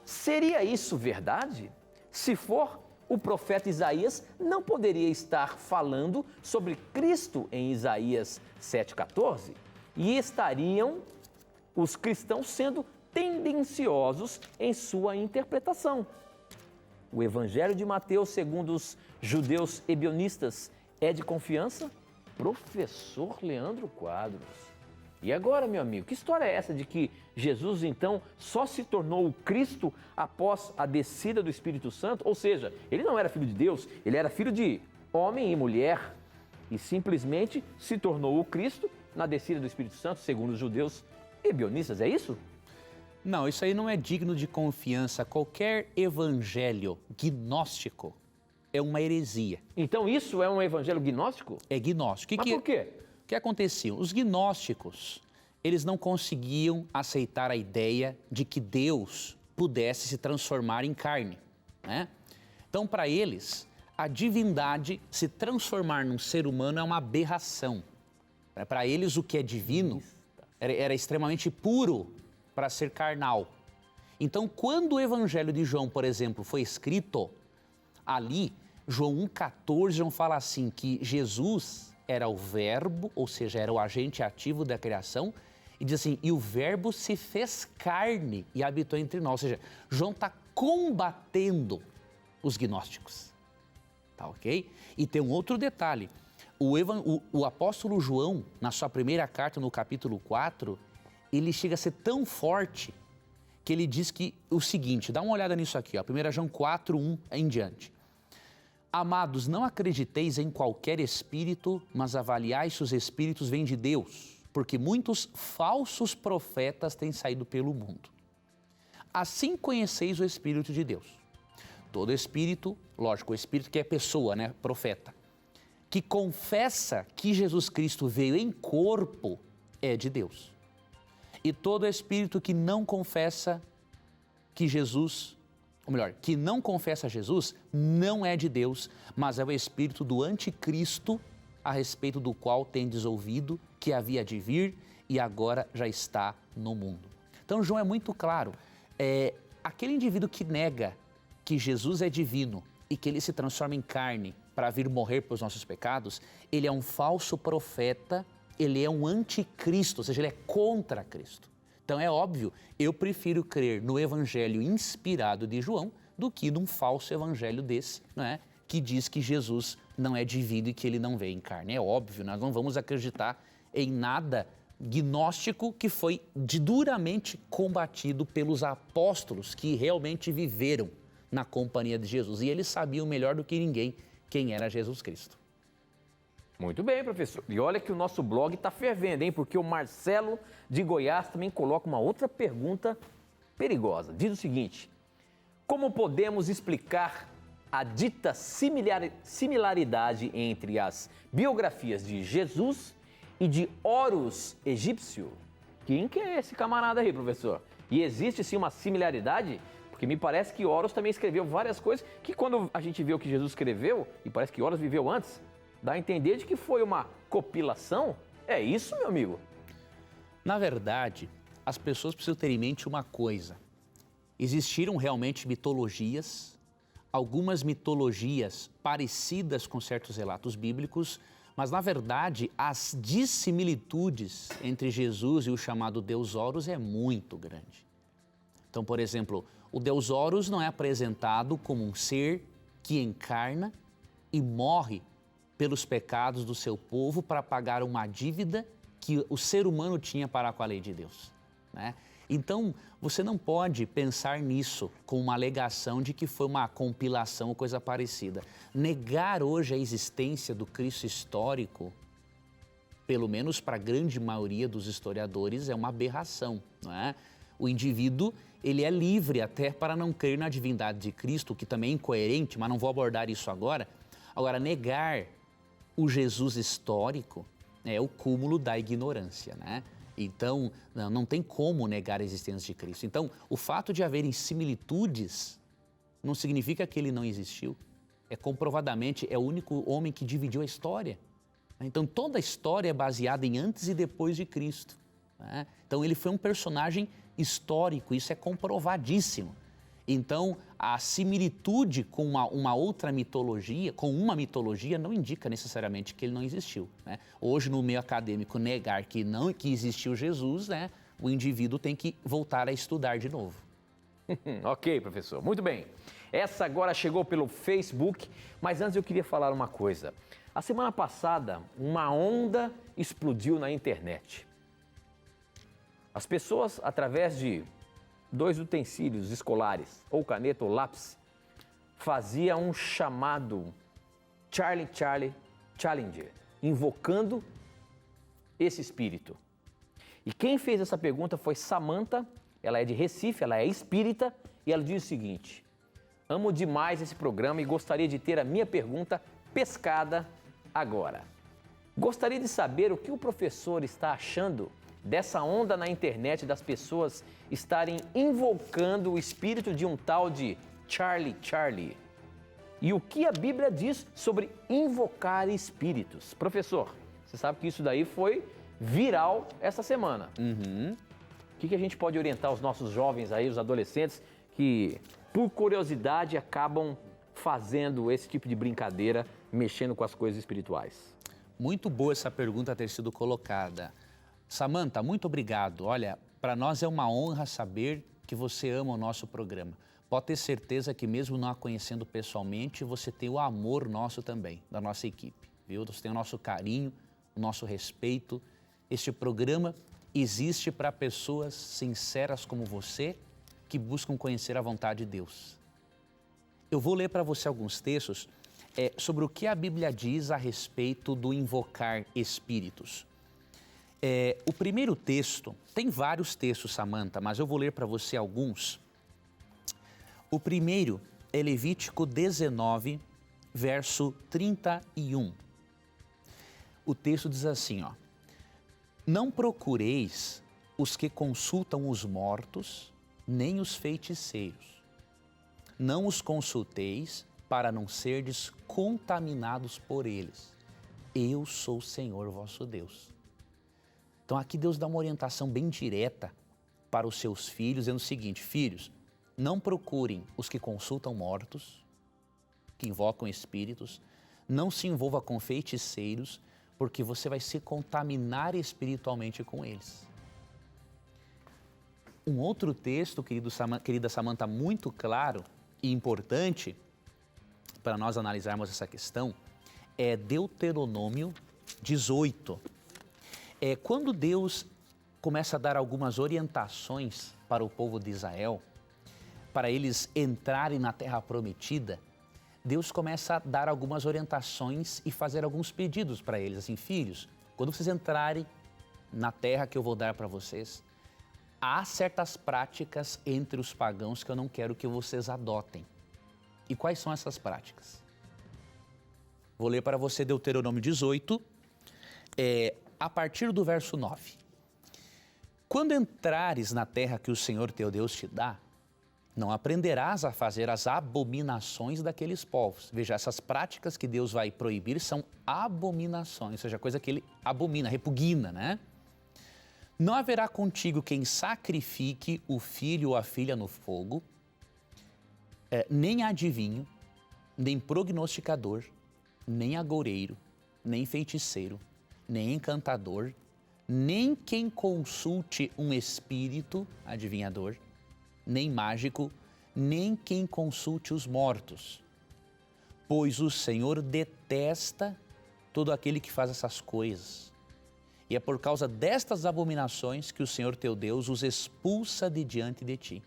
Seria isso verdade? Se for, o profeta Isaías não poderia estar falando sobre Cristo em Isaías 7,14? E estariam os cristãos sendo tendenciosos em sua interpretação. O Evangelho de Mateus, segundo os judeus ebionistas, é de confiança? Professor Leandro Quadros. E agora, meu amigo, que história é essa de que Jesus, então, só se tornou o Cristo após a descida do Espírito Santo? Ou seja, ele não era filho de Deus, ele era filho de homem e mulher e simplesmente se tornou o Cristo na descida do Espírito Santo, segundo os judeus ebionistas, é isso? Não, isso aí não é digno de confiança. Qualquer evangelho gnóstico é uma heresia. Então isso é um evangelho gnóstico? É gnóstico. Mas por quê? O que acontecia? Os gnósticos, eles não conseguiam aceitar a ideia de que Deus pudesse se transformar em carne, né? Então, para eles, a divindade se transformar num ser humano é uma aberração. Para eles, o que é divino era extremamente puro para ser carnal. Então, quando o Evangelho de João, por exemplo, foi escrito, ali, João 1,14, João fala assim, que Jesus era o verbo, ou seja, era o agente ativo da criação, e diz assim, e o verbo se fez carne e habitou entre nós. Ou seja, João está combatendo os gnósticos, tá ok? E tem um outro detalhe, o apóstolo João, na sua primeira carta, no capítulo 4, ele chega a ser tão forte que ele diz que o seguinte, dá uma olhada nisso aqui, ó, 1 João 4, 1 em diante. Amados, não acrediteis em qualquer espírito, mas avaliai se os espíritos vêm de Deus, porque muitos falsos profetas têm saído pelo mundo. Assim conheceis o Espírito de Deus. Todo espírito, lógico, o espírito que é pessoa, né, profeta, que confessa que Jesus Cristo veio em corpo, é de Deus. E todo espírito que não confessa que Jesus, ou melhor, que não confessa Jesus, não é de Deus, mas é o espírito do anticristo, a respeito do qual tendes ouvido que havia de vir e agora já está no mundo. Então João é muito claro, aquele indivíduo que nega que Jesus é divino e que ele se transforma em carne para vir morrer pelos nossos pecados, ele é um falso profeta, ele é um anticristo, ou seja, ele é contra Cristo. Então é óbvio, eu prefiro crer no evangelho inspirado de João do que num falso evangelho desse, não é? Que diz que Jesus não é divino e que ele não veio em carne. É óbvio, nós não vamos acreditar em nada gnóstico que foi duramente combatido pelos apóstolos que realmente viveram na companhia de Jesus. E eles sabiam melhor do que ninguém quem era Jesus Cristo. Muito bem, professor. E olha que o nosso blog está fervendo, hein? Porque o Marcelo de Goiás também coloca uma outra pergunta perigosa. Diz o seguinte: como podemos explicar a dita similaridade entre as biografias de Jesus e de Horus egípcio? Quem que é esse camarada aí, professor? E existe sim uma similaridade? Porque me parece que Horus também escreveu várias coisas que quando a gente vê o que Jesus escreveu, e parece que Horus viveu antes, dá a entender de que foi uma compilação? É isso, meu amigo? Na verdade, as pessoas precisam ter em mente uma coisa. Existiram realmente mitologias, algumas mitologias parecidas com certos relatos bíblicos, mas na verdade as dissimilitudes entre Jesus e o chamado Deus Horus é muito grande. Então, por exemplo, o Deus Horus não é apresentado como um ser que encarna e morre pelos pecados do seu povo para pagar uma dívida que o ser humano tinha para com a lei de Deus, né? Então, você não pode pensar nisso com uma alegação de que foi uma compilação ou coisa parecida. Negar hoje a existência do Cristo histórico, pelo menos para a grande maioria dos historiadores, é uma aberração, não é? O indivíduo, ele é livre até para não crer na divindade de Cristo, que também é incoerente, mas não vou abordar isso agora. Agora, negar o Jesus histórico é o cúmulo da ignorância, né? Então, não tem como negar a existência de Cristo. Então, o fato de haverem similitudes não significa que ele não existiu. Comprovadamente, é o único homem que dividiu a história. Então, toda a história é baseada em antes e depois de Cristo, né? Então, ele foi um personagem histórico, isso é comprovadíssimo. Então, a similitude com uma outra mitologia, com uma mitologia, não indica necessariamente que ele não existiu, né? Hoje, no meio acadêmico, negar que existiu Jesus, né, o indivíduo tem que voltar a estudar de novo. Ok, professor. Muito bem. Essa agora chegou pelo Facebook, mas antes eu queria falar uma coisa. A semana passada, uma onda explodiu na internet. As pessoas, através de 2 utensílios escolares, ou caneta ou lápis, fazia um chamado Charlie Challenger, invocando esse espírito. E quem fez essa pergunta foi Samantha, ela é de Recife, ela é espírita, e ela diz o seguinte: amo demais esse programa e gostaria de ter a minha pergunta pescada agora. Gostaria de saber o que o professor está achando dessa onda na internet das pessoas estarem invocando o espírito de um tal de Charlie. E o que a Bíblia diz sobre invocar espíritos? Professor, você sabe que isso daí foi viral essa semana. O que a gente pode orientar os nossos jovens aí, os adolescentes, que por curiosidade acabam fazendo esse tipo de brincadeira, mexendo com as coisas espirituais? Muito boa essa pergunta ter sido colocada. Samantha, muito obrigado. Olha, para nós é uma honra saber que você ama o nosso programa. Pode ter certeza que mesmo não a conhecendo pessoalmente, você tem o amor nosso também, da nossa equipe, viu? Você tem o nosso carinho, o nosso respeito. Este programa existe para pessoas sinceras como você, que buscam conhecer a vontade de Deus. Eu vou ler para você alguns textos sobre o que a Bíblia diz a respeito do invocar espíritos. O primeiro texto, tem vários textos, Samantha, mas eu vou ler para você alguns. O primeiro é Levítico 19, verso 31. O texto diz assim, ó: não procureis os que consultam os mortos, nem os feiticeiros. Não os consulteis para não serdes contaminados por eles. Eu sou o Senhor vosso Deus. Então aqui Deus dá uma orientação bem direta para os seus filhos, dizendo o seguinte: filhos, não procurem os que consultam mortos, que invocam espíritos, não se envolva com feiticeiros, porque você vai se contaminar espiritualmente com eles. Um outro texto, querida Samantha, muito claro e importante para nós analisarmos essa questão, é Deuteronômio 18. Quando Deus começa a dar algumas orientações para o povo de Israel, para eles entrarem na terra prometida, Deus começa a dar algumas orientações e fazer alguns pedidos para eles, assim: filhos, quando vocês entrarem na terra que eu vou dar para vocês, há certas práticas entre os pagãos que eu não quero que vocês adotem. E quais são essas práticas? Vou ler para você Deuteronômio 18, a partir do verso 9. Quando entrares na terra que o Senhor teu Deus te dá, não aprenderás a fazer as abominações daqueles povos. Veja, essas práticas que Deus vai proibir são abominações, ou seja, coisa que ele abomina, repugna, né? Não haverá contigo quem sacrifique o filho ou a filha no fogo, nem adivinho, nem prognosticador, nem agoureiro, nem feiticeiro, nem encantador, nem quem consulte um espírito adivinhador, nem mágico, nem quem consulte os mortos, pois o Senhor detesta todo aquele que faz essas coisas. E é por causa destas abominações que o Senhor teu Deus os expulsa de diante de ti.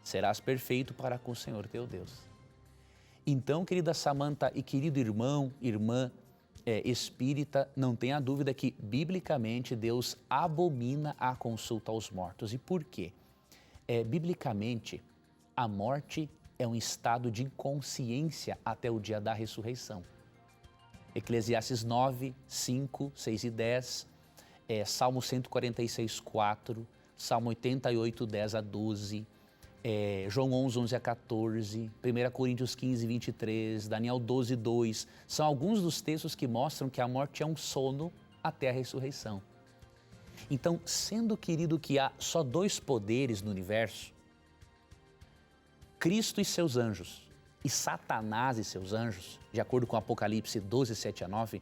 Serás perfeito para com o Senhor teu Deus. Então, querida Samanta e querido irmão, irmã espírita, não tenha dúvida que, biblicamente, Deus abomina a consulta aos mortos. E por quê? Biblicamente, a morte é um estado de inconsciência até o dia da ressurreição. Eclesiastes 9, 5, 6 e 10, Salmo 146, 4, Salmo 88, 10 a 12, João 11, 11 a 14, 1 Coríntios 15, 23, Daniel 12, 2, são alguns dos textos que mostram que a morte é um sono até a ressurreição. Então, sendo querido que há só dois poderes no universo, Cristo e seus anjos e Satanás e seus anjos, de acordo com Apocalipse 12, 7 a 9,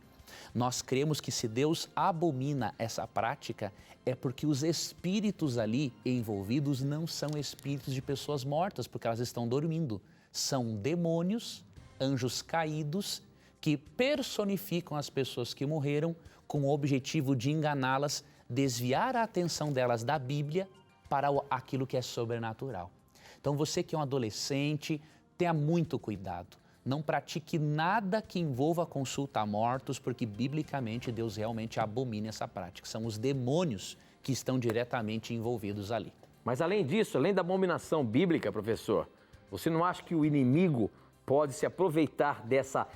nós cremos que se Deus abomina essa prática, é porque os espíritos ali envolvidos não são espíritos de pessoas mortas, porque elas estão dormindo. São demônios, anjos caídos, que personificam as pessoas que morreram com o objetivo de enganá-las, desviar a atenção delas da Bíblia para aquilo que é sobrenatural. Então você que é um adolescente, tenha muito cuidado. Não pratique nada que envolva consulta a mortos, porque biblicamente Deus realmente abomina essa prática. São os demônios que estão diretamente envolvidos ali. Mas além disso, além da abominação bíblica, professor, você não acha que o inimigo pode se aproveitar dessa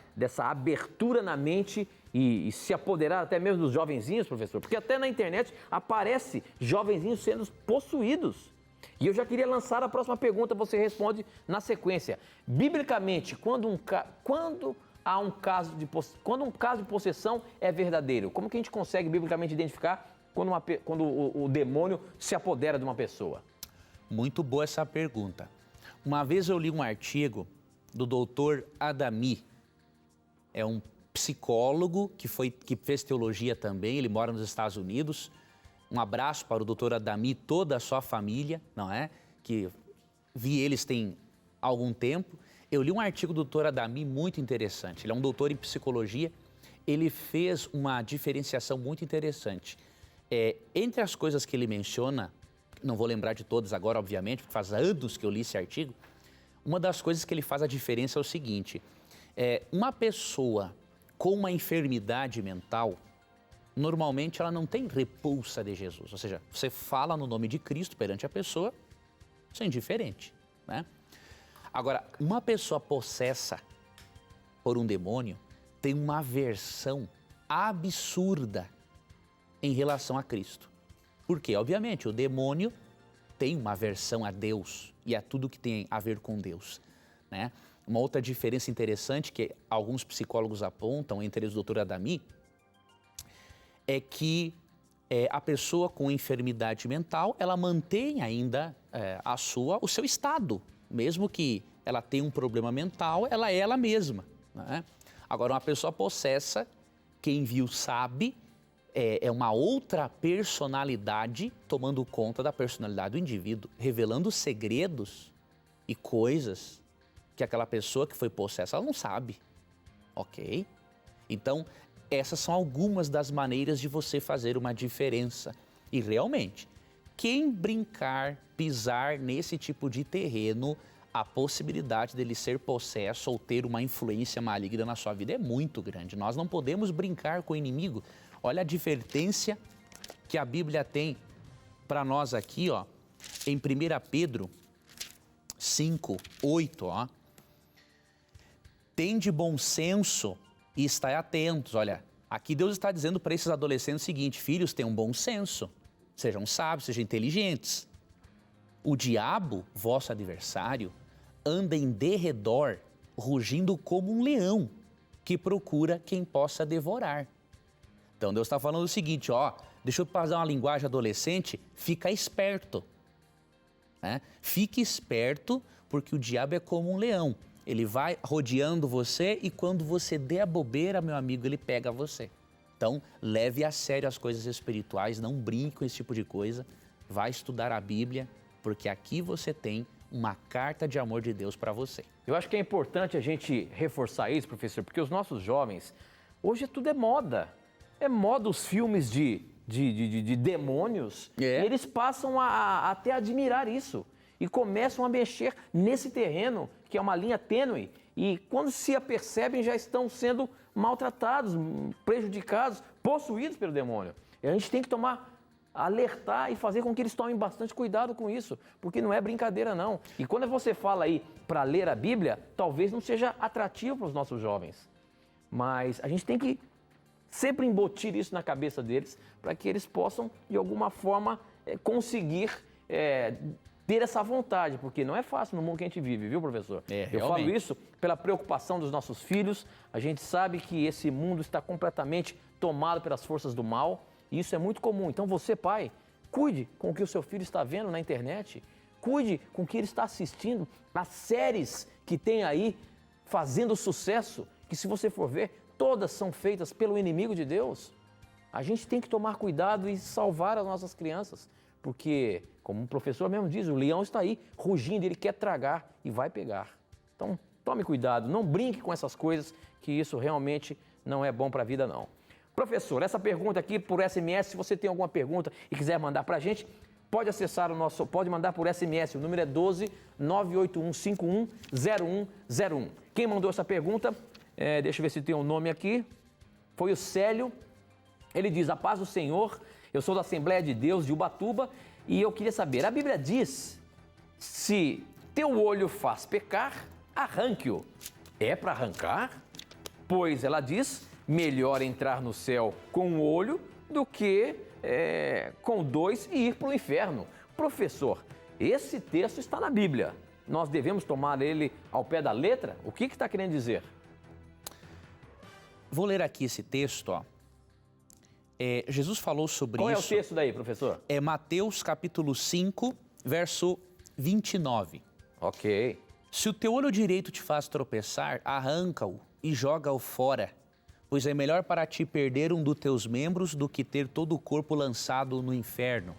abertura na mente e se apoderar até mesmo dos jovenzinhos, professor? Porque até na internet aparece jovenzinhos sendo possuídos. E eu já queria lançar a próxima pergunta, você responde na sequência. Biblicamente, quando um caso de possessão é verdadeiro, como que a gente consegue biblicamente identificar quando o demônio se apodera de uma pessoa? Muito boa essa pergunta. Uma vez eu li um artigo do Dr. Adami, é um psicólogo que fez teologia também, ele mora nos Estados Unidos. Um abraço para o doutor Adami e toda a sua família, não é? Que vi eles tem algum tempo. Eu li um artigo do doutor Adami muito interessante. Ele é um doutor em psicologia. Ele fez uma diferenciação muito interessante. Entre as coisas que ele menciona, não vou lembrar de todas agora, obviamente, porque faz anos que eu li esse artigo. Uma das coisas que ele faz a diferença é o seguinte. Uma pessoa com uma enfermidade mental, normalmente ela não tem repulsa de Jesus, ou seja, você fala no nome de Cristo perante a pessoa, isso é indiferente, né? Agora, uma pessoa possessa por um demônio tem uma aversão absurda em relação a Cristo. Por quê? Obviamente, o demônio tem uma aversão a Deus e a tudo que tem a ver com Deus, né? Uma outra diferença interessante que alguns psicólogos apontam, entre eles o Dr. Adami, é que a pessoa com enfermidade mental, ela mantém ainda o seu estado. Mesmo que ela tenha um problema mental, ela é ela mesma, né? Agora, uma pessoa possessa, quem viu sabe, é uma outra personalidade tomando conta da personalidade do indivíduo, revelando segredos e coisas que aquela pessoa que foi possessa, ela não sabe, ok? Então, essas são algumas das maneiras de você fazer uma diferença. E realmente, quem brincar, pisar nesse tipo de terreno, a possibilidade dele ser possesso ou ter uma influência maligna na sua vida é muito grande. Nós não podemos brincar com o inimigo. Olha a advertência que a Bíblia tem para nós aqui, ó, em 1 Pedro 5, 8, ó. Tende bom senso e estai atentos. Olha, aqui Deus está dizendo para esses adolescentes o seguinte: filhos, tenham bom senso, sejam sábios, sejam inteligentes. O diabo, vosso adversário, anda em derredor, rugindo como um leão, que procura quem possa devorar. Então Deus está falando o seguinte, ó, deixa eu passar uma linguagem adolescente, fica esperto, né? Fique esperto, porque o diabo é como um leão. Ele vai rodeando você e quando você der a bobeira, meu amigo, ele pega você. Então, leve a sério as coisas espirituais, não brinque com esse tipo de coisa. Vai estudar a Bíblia, porque aqui você tem uma carta de amor de Deus para você. Eu acho que é importante a gente reforçar isso, professor, porque os nossos jovens, hoje tudo é moda. É moda os filmes de demônios, e eles passam a até admirar isso. E começam a mexer nesse terreno, que é uma linha tênue. E quando se apercebem, já estão sendo maltratados, prejudicados, possuídos pelo demônio. E a gente tem que alertar e fazer com que eles tomem bastante cuidado com isso, porque não é brincadeira não. E quando você fala aí para ler a Bíblia, talvez não seja atrativo para os nossos jovens. Mas a gente tem que sempre embutir isso na cabeça deles, para que eles possam, de alguma forma, conseguir ter essa vontade, porque não é fácil no mundo que a gente vive, viu, professor? Eu falo isso pela preocupação dos nossos filhos. A gente sabe que esse mundo está completamente tomado pelas forças do mal, e isso é muito comum. Então você, pai, cuide com o que o seu filho está vendo na internet, cuide com o que ele está assistindo, as séries que tem aí fazendo sucesso, que se você for ver, todas são feitas pelo inimigo de Deus. A gente tem que tomar cuidado e salvar as nossas crianças, porque, como o professor mesmo diz, o leão está aí rugindo, ele quer tragar e vai pegar. Então, tome cuidado, não brinque com essas coisas, que isso realmente não é bom para a vida, não. Professor, essa pergunta aqui por SMS, se você tem alguma pergunta e quiser mandar para a gente, pode acessar pode mandar por SMS, o número é 12 981 51 0101. Quem mandou essa pergunta, deixa eu ver se tem um nome aqui, foi o Célio. Ele diz: a paz do Senhor, eu sou da Assembleia de Deus de Ubatuba e eu queria saber, a Bíblia diz, se teu olho faz pecar, arranque-o. É para arrancar? Pois ela diz, melhor entrar no céu com um olho do que com dois e ir para o inferno. Professor, esse texto está na Bíblia. Nós devemos tomar ele ao pé da letra? O que está querendo dizer? Vou ler aqui esse texto, ó. Jesus falou sobre isso. Qual é o texto daí, professor? É Mateus capítulo 5, verso 29. Ok. Se o teu olho direito te faz tropeçar, arranca-o e joga-o fora, pois é melhor para ti perder um dos teus membros do que ter todo o corpo lançado no inferno.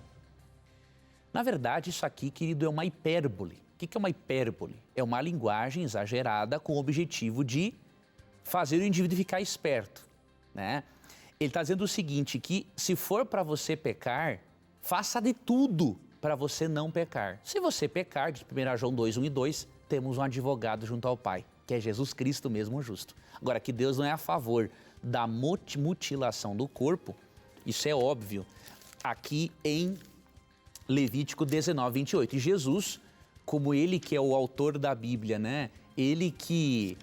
Na verdade, isso aqui, querido, é uma hipérbole. O que é uma hipérbole? É uma linguagem exagerada com o objetivo de fazer o indivíduo ficar esperto, né? Ele está dizendo o seguinte, que se for para você pecar, faça de tudo para você não pecar. Se você pecar, de 1 João 2, 1 e 2, temos um advogado junto ao Pai, que é Jesus Cristo mesmo justo. Agora, que Deus não é a favor da mutilação do corpo, isso é óbvio, aqui em Levítico 19, 28. E Jesus, como ele que é o autor da Bíblia, né? Ele que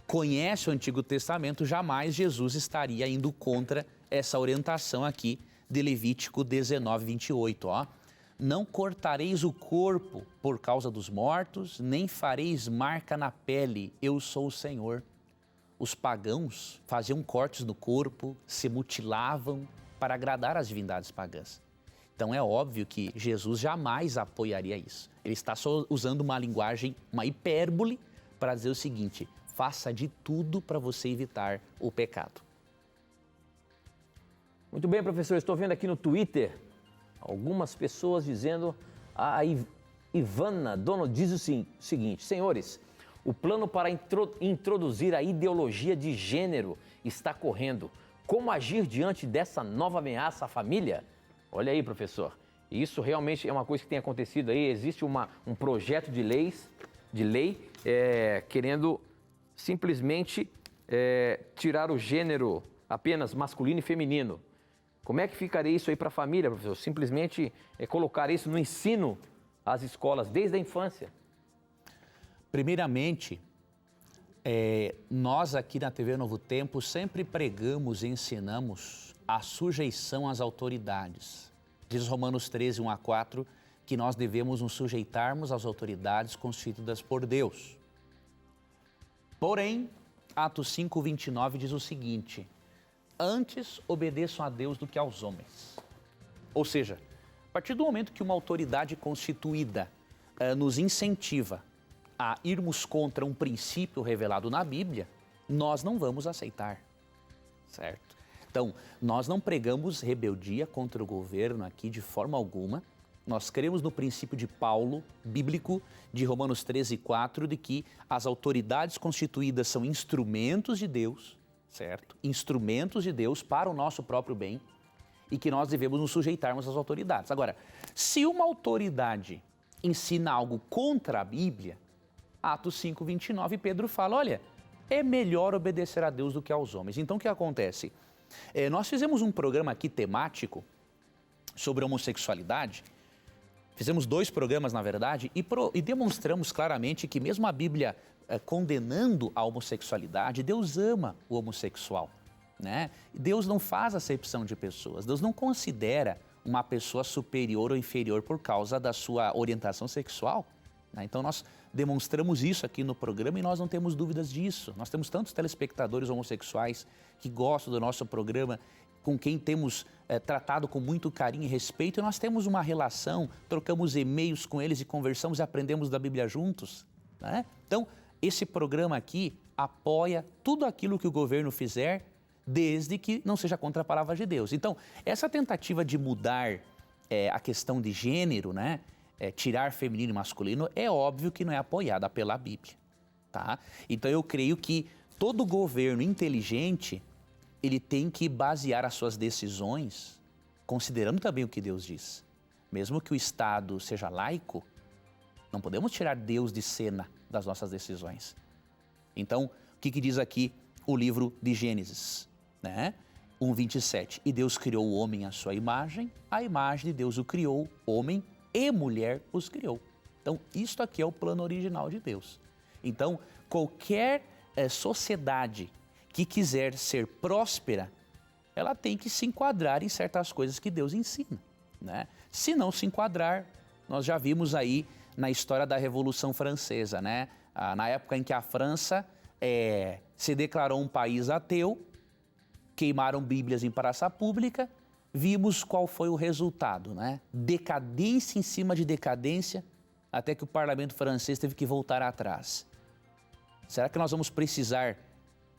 conhece o Antigo Testamento, jamais Jesus estaria indo contra essa orientação aqui de Levítico 19, 28, ó. Não cortareis o corpo por causa dos mortos, nem fareis marca na pele, eu sou o Senhor. Os pagãos faziam cortes no corpo, se mutilavam para agradar as divindades pagãs. Então é óbvio que Jesus jamais apoiaria isso. Ele está só usando uma linguagem, uma hipérbole, para dizer o seguinte: faça de tudo para você evitar o pecado. Muito bem, professor. Estou vendo aqui no Twitter algumas pessoas dizendo... A Ivana Dono diz o seguinte: senhores, o plano para introduzir a ideologia de gênero está correndo. Como agir diante dessa nova ameaça à família? Olha aí, professor. Isso realmente é uma coisa que tem acontecido aí. Existe um projeto de lei querendo simplesmente tirar o gênero apenas masculino e feminino. Como é que ficaria isso aí para a família, professor? Simplesmente colocar isso no ensino às escolas desde a infância? Primeiramente, nós aqui na TV Novo Tempo sempre pregamos e ensinamos a sujeição às autoridades. Diz Romanos 13, 1 a 4, que nós devemos nos sujeitarmos às autoridades constituídas por Deus. Porém, Atos 5, 29 diz o seguinte: antes obedeçam a Deus do que aos homens. Ou seja, a partir do momento que uma autoridade constituída nos incentiva a irmos contra um princípio revelado na Bíblia, nós não vamos aceitar, certo? Então, nós não pregamos rebeldia contra o governo aqui de forma alguma, Nós cremos no princípio de Paulo, bíblico, de Romanos 13:4, de que as autoridades constituídas são instrumentos de Deus, certo? Instrumentos de Deus para o nosso próprio bem e que nós devemos nos sujeitarmos às autoridades. Agora, se uma autoridade ensina algo contra a Bíblia, Atos 5:29, Pedro fala, olha, é melhor obedecer a Deus do que aos homens. Então, o que acontece? Nós fizemos um programa aqui temático sobre homossexualidade. Fizemos 2 programas, na verdade, e demonstramos claramente que mesmo a Bíblia condenando a homossexualidade, Deus ama o homossexual, né? Deus não faz acepção de pessoas, Deus não considera uma pessoa superior ou inferior por causa da sua orientação sexual, né? Então nós demonstramos isso aqui no programa e nós não temos dúvidas disso. Nós temos tantos telespectadores homossexuais que gostam do nosso programa, com quem temos tratado com muito carinho e respeito, e nós temos uma relação, trocamos e-mails com eles e conversamos e aprendemos da Bíblia juntos, né? Então, esse programa aqui apoia tudo aquilo que o governo fizer, desde que não seja contra a palavra de Deus. Então, essa tentativa de mudar a questão de gênero, né? Tirar feminino e masculino, é óbvio que não é apoiada pela Bíblia, tá? Então, eu creio que todo governo inteligente, ele tem que basear as suas decisões considerando também o que Deus diz. Mesmo que o Estado seja laico, não podemos tirar Deus de cena das nossas decisões. Então, o que diz aqui o livro de Gênesis, né? 1:27. E Deus criou o homem à sua imagem, a imagem de Deus o criou, homem e mulher os criou. Então, isto aqui é o plano original de Deus. Então, qualquer sociedade que quiser ser próspera, ela tem que se enquadrar em certas coisas que Deus ensina, né? Se não se enquadrar, nós já vimos aí na história da Revolução Francesa, né? Na época em que a França se declarou um país ateu, queimaram Bíblias em praça pública, vimos qual foi o resultado, né? Decadência em cima de decadência, até que o parlamento francês teve que voltar atrás. Será que nós vamos precisar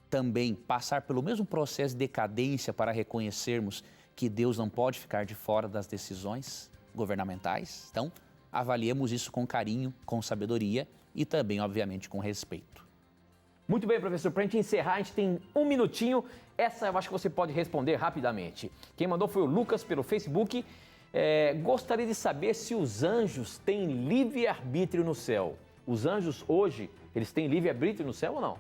também passar pelo mesmo processo de decadência para reconhecermos que Deus não pode ficar de fora das decisões governamentais? Então, avaliemos isso com carinho, com sabedoria e também, obviamente, com respeito. Muito bem, professor. Para a gente encerrar, a gente tem 1 minutinho. Essa eu acho que você pode responder rapidamente. Quem mandou foi o Lucas pelo Facebook. Gostaria de saber se os anjos têm livre-arbítrio no céu. Os anjos hoje, eles têm livre-arbítrio no céu ou não?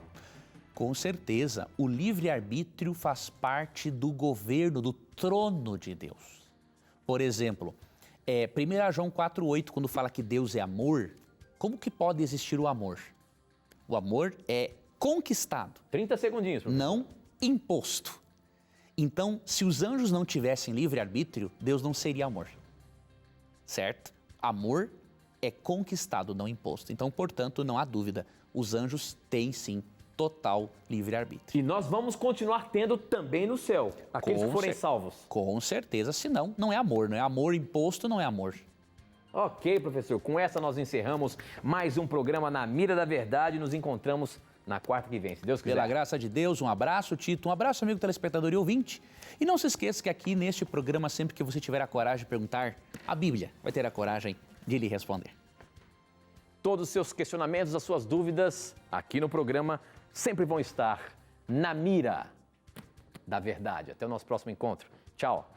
Com certeza, o livre-arbítrio faz parte do governo, do trono de Deus. Por exemplo, 1 João 4:8, quando fala que Deus é amor, como que pode existir o amor? O amor é conquistado. 30 segundinhos, professor. Não imposto. Então, se os anjos não tivessem livre-arbítrio, Deus não seria amor. Certo? Amor é conquistado, não imposto. Então, portanto, não há dúvida. Os anjos têm, sim, total livre-arbítrio. E nós vamos continuar tendo também no céu, aqueles que forem salvos. Com certeza, senão não é amor. Não é amor imposto, não é amor. Ok, professor. Com essa nós encerramos mais um programa Na Mira da Verdade. Nos encontramos na quarta que vem, se Deus quiser. Pela graça de Deus, um abraço, Tito. Um abraço, amigo telespectador e ouvinte. E não se esqueça que aqui neste programa, sempre que você tiver a coragem de perguntar, a Bíblia vai ter a coragem de lhe responder. Todos os seus questionamentos, as suas dúvidas, aqui no programa, sempre vão estar na mira da verdade. Até o nosso próximo encontro. Tchau.